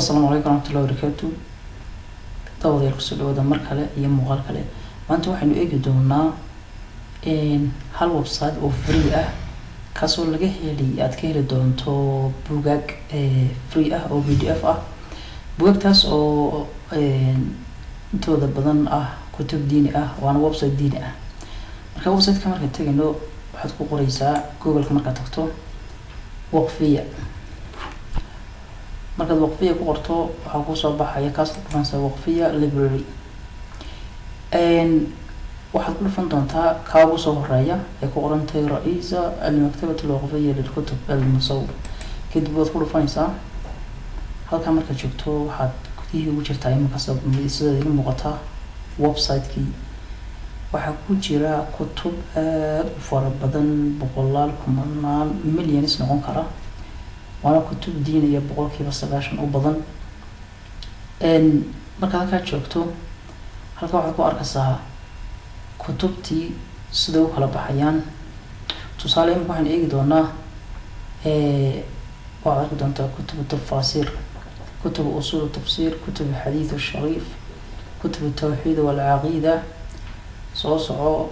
السلام عليكم ورحمة الله وبركاته. دعوة الكسر وده مرحلة هي مغالطة. ما أنتوا حنو إيه جدونا إن هالويب سايت أو فري كسر لقيه اللي أتكير دونتو بوجاك فري أو PDF بوجاك تاس أو أنتوا ده بدن كتب ديني وأنا ويب سايت ديني مركب ويب سايت كمان كتير إنه بحط قريسة جوجل كمان كتكتو وقفية markaad waqfiya ku qorto waxa ku soo baxaya kaas France waqfiya library waxaad ku dhufan doontaa ka ugu soo horeeya ee ku qoran tahay ra'iisa al-maktabah al-waqfiyya lil-kutub al-musawwar kadib waad ku dhufanaysaa halka marka joogto waxaad gudihii ugu jirtaa imika sida idin muuqata website-kii waxa ku jira kutub fara badan boqolaal kumanaan milyanis noqon kara وانا كتب دينية بقول كيف سباشن أو بدن إن مركز كات شوكتو هل كوا حكوا أركسها كتبتي سدوا كلا بحيان تصالحهم كهن إيه دونا وعارف دونتا كتب التفاسير كتب أصول التفسير كتب الحديث الشريف كتب التوحيد والعقيدة صوصعو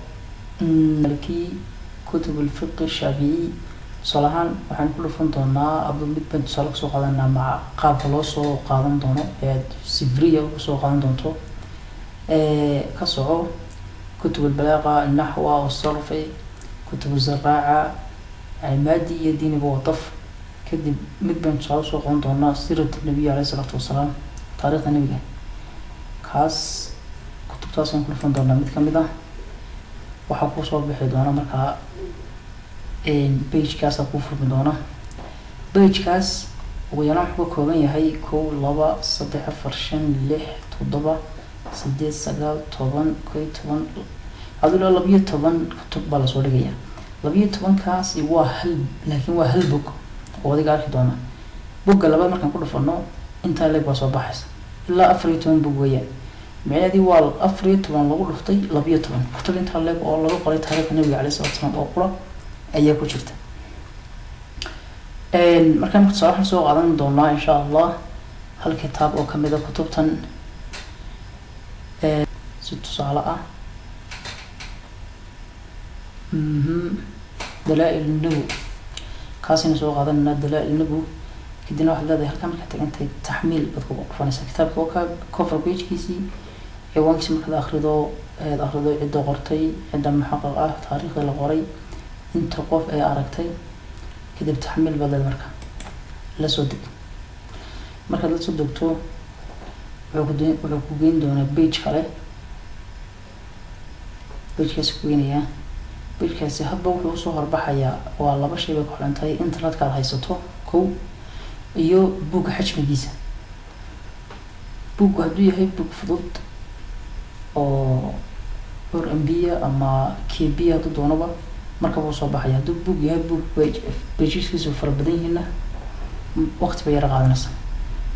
ملكي كتب الفقه الشافعي صلاحان waxaan ku dhufan doonaa abdu mid baan soo soo qaadanaa ma qaabka loo soo qaadan doono ee sivriya ku soo qaadan doonto ka soo كتب البلاغة النحو والصرف كتب الزراعة المادي يدين بوطف كدب mid baan soo soo qaadan doonaa سيرة النبي عليه الصلاة والسلام تاريخ النبي kaas kutubtaas aan ku dhufan doonaa mid kamid ah waxa ku soo bixi doona marka page kaas ku furmi doona page kaas ugu yaraan wuxuu ka kooban yahay 1 2 3 4 5 6 7 8 9 10 adoo 12 kutub baa la soo dhigaya 12 kaas waa hal laakiin waa hal book oo adiga arki doona book laba markaan ku dhufano inta leeg waa soo baxaysa ilaa 14 book weeyaan macnaheedu waa 14 lagu dhuftay 12 kutub inta leeg oo lagu qoray taariikhda nabiga kaleey sallallahu oo qura ayaa ku jirta markaan ku soo qaadan doonaa insha Allah hal kitaab oo kamid ah kutubtan si tusaale ah دلائل النبو كاسين سو قادنا دلائل النبو كدينا واحد هذا halka marka tagantay taxmiil badku qofanaysa kitaabka oo ka cover page-kiisi ee waqti marka akhrido cidda qortay cidda muhaqqaq ah taariikhda la qoray inta qof ay aragtay kadib taxmiil badal marka la soo deg marka la soo degto wuxuu ku geyn doona page kale page-kaas ku geenaya page-kaasi hadba wuxuu soo horbaxaya waa laba shay oo xulantay internet-ka aad haysato kow iyo buugga xajmigiisa buuggu hadduu yahay buug fudud oo MB ama KB hadduu doonaba marka uu soo baxaya hadduu buug yahay buug page-kiisu fara badan yihiin waqti bay yar qaadanaysaa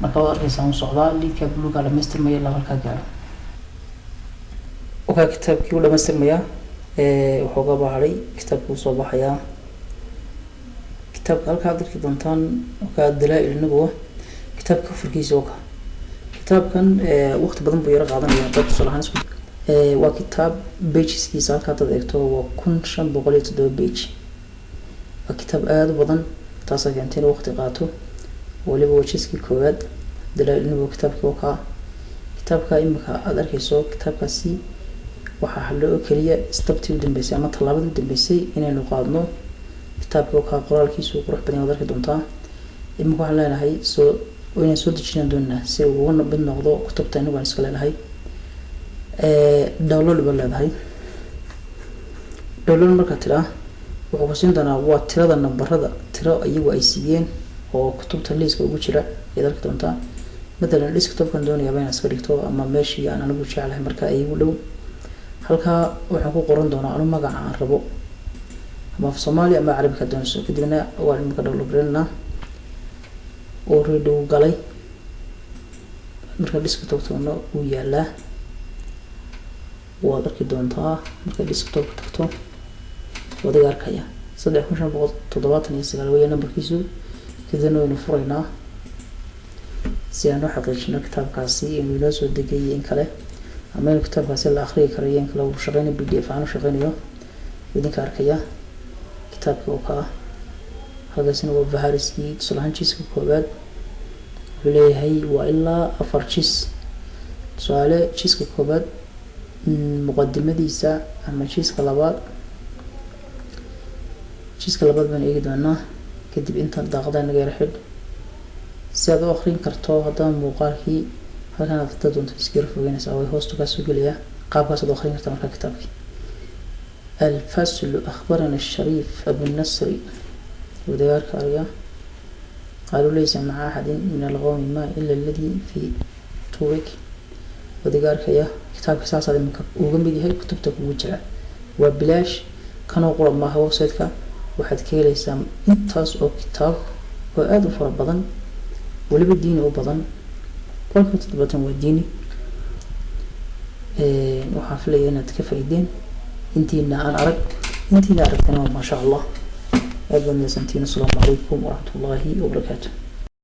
marka waad arkaysaa uu socdaa liidka buluuga la mastermaya la halka gaaro oo kitaabkii uu dhamaystirmaya wuxuu ka baahay kitaabku soo baxaya kitaabka halka aad arki doontaan ka dalaa'il nabuwa kitaabka furkiisa oo kitaabkan waqti badan buu yar qaadanaya dad salahan isku waa kitaab pageskiisa halka aad eegto waa 1507 page waa kitaab aad u badan taas ay keentay waqti qaato waliba wajiski koowaad dalaa'il nabuwa kitaabka imika aad arkayso kitaabkaasi waxa xallo kaliya steptii u dambeysay ama talaabada u dambeysay inaynu qaadno kitaabka oo ka qoraalkiisu qurux badan arki doontaa imika waxaan leenahay inaan soo dejin doonaa si uu ugu nabad noqdo kutubta anigu aan iska leenahay download baa leedahay download marka tira wuxuu ku siin doonaa waa tirada nambarada tiro ayagu ay siiyeen oo kutubta liiska ugu jira ee arki doontaa مثلا desktop-kan doonaya inaan iska dhigto ama meeshii aan anigu jecelahay marka ay igu dhow halka waxaan ku qoran doonaa anu magaca aan rabo ama af Soomaali ama Carabi ka doonso kadibna waa in ka download gareynaa oo reedo galay marka desktop-tuna uu yaalaa waa arki doontaa marka desktop tagto wada arkaya 3579 weeyaan nambarkiisu kadibna waynu furaynaa si aan u xaqiijino kitaabkaasi inuu inoo soo degay in kale ama inuu kitaabkaasi la akhriyi karayo in kale uu shaqeynayo PDF aan u shaqeynayo idinka arkaya kitaabka oo ka halkaasina waa bahariskii tusaalahaan jiiska koowaad wuxuu leeyahay waa ilaa 4 jiis tusaale jiiska koowaad muqadimadiisa ama jiiska labaad baan eegi doonaa kadib intaan daaqada naga yar xidh si aad u akhrin karto haddana muuqaalkii halkan aad ka doonto iska fogeynaysaa way hoosta ka soo gelaya qaabkaas aad u akhrin kartaa marka kitaabkii الفصل أخبرنا الشريف أبو النصر وديار كاريا قالوا ليس مع أحد من القوم ما إلا الذي في طورك وديار كيا كتاب كساس هذا وجنب دي هاي كتبتك وجرا وبلاش كانوا قرب ما هو سيدك واحد كي ليس انتاس أو كتاب وآدو فرع بدن ولي بالدين أو بدن كل كتب بدن والديني وحافلة أنا تكفى الدين انتينا أنا أرد انتينا أردنا ما شاء الله أبدا سنتين السلام عليكم ورحمة الله وبركاته.